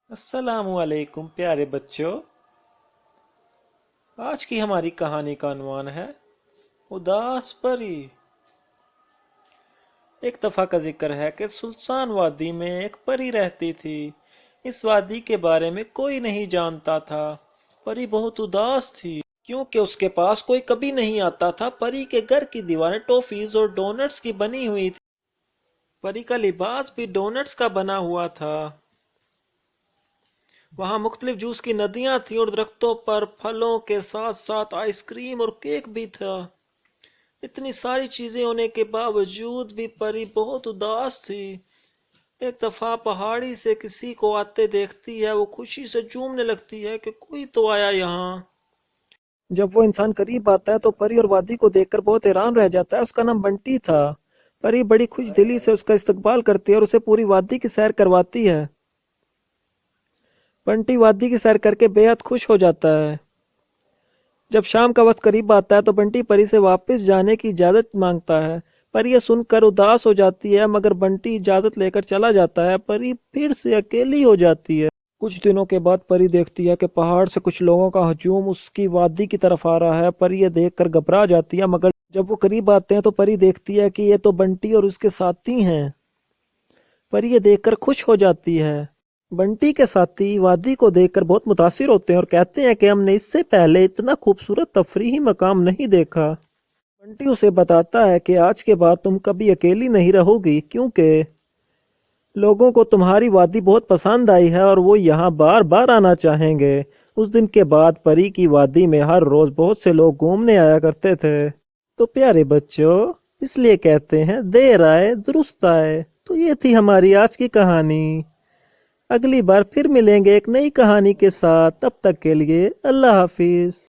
السلام علیکم پیارے بچوں، آج کی ہماری کہانی کا عنوان ہے اداس پری۔ ایک دفعہ کا ذکر ہے کہ سلطان وادی میں ایک پری رہتی تھی۔ اس وادی کے بارے میں کوئی نہیں جانتا تھا۔ پری بہت اداس تھی کیونکہ اس کے پاس کوئی کبھی نہیں آتا تھا۔ پری کے گھر کی دیواریں ٹافیز اور ڈونٹس کی بنی ہوئی تھی۔ پری کا لباس بھی ڈونٹس کا بنا ہوا تھا۔ وہاں مختلف جوس کی ندیاں تھیں اور درختوں پر پھلوں کے ساتھ ساتھ آئس کریم اور کیک بھی تھا۔ اتنی ساری چیزیں ہونے کے باوجود بھی پری بہت اداس تھی۔ ایک دفعہ پہاڑی سے کسی کو آتے دیکھتی ہے، وہ خوشی سے جھومنے لگتی ہے کہ کوئی تو آیا یہاں۔ جب وہ انسان قریب آتا ہے تو پری اور وادی کو دیکھ کر بہت حیران رہ جاتا ہے۔ اس کا نام بنٹی تھا۔ پری بڑی خوش دلی سے اس کا استقبال کرتی ہے اور اسے پوری وادی کی سیر کرواتی ہے۔ بنٹی وادی کی سیر کر کے بے حد خوش ہو جاتا ہے۔ جب شام کا وقت قریب آتا ہے تو بنٹی پری سے واپس جانے کی اجازت مانگتا ہے۔ پری یہ سن کر اداس ہو جاتی ہے مگر بنٹی اجازت لے کر چلا جاتا ہے۔ پری پھر سے اکیلی ہو جاتی ہے۔ کچھ دنوں کے بعد پری دیکھتی ہے کہ پہاڑ سے کچھ لوگوں کا ہجوم اس کی وادی کی طرف آ رہا ہے۔ پری یہ دیکھ کر گھبرا جاتی ہے مگر جب وہ قریب آتے ہیں تو پری دیکھتی ہے کہ یہ تو بنٹی اور اس کے ساتھی ہیں۔ پری یہ دیکھ کر خوش ہو جاتی ہے۔ بنٹی کے ساتھی وادی کو دیکھ کر بہت متاثر ہوتے ہیں اور کہتے ہیں کہ ہم نے اس سے پہلے اتنا خوبصورت تفریحی مقام نہیں دیکھا۔ بنٹی اسے بتاتا ہے کہ آج کے بعد تم کبھی اکیلی نہیں رہو گی کیونکہ لوگوں کو تمہاری وادی بہت پسند آئی ہے اور وہ یہاں بار بار آنا چاہیں گے۔ اس دن کے بعد پری کی وادی میں ہر روز بہت سے لوگ گھومنے آیا کرتے تھے۔ تو پیارے بچوں، اس لیے کہتے ہیں دیر آئے درست آئے۔ تو یہ تھی ہماری آج کی کہانی۔ اگلی بار پھر ملیں گے ایک نئی کہانی کے ساتھ۔ تب تک کے لیے اللہ حافظ۔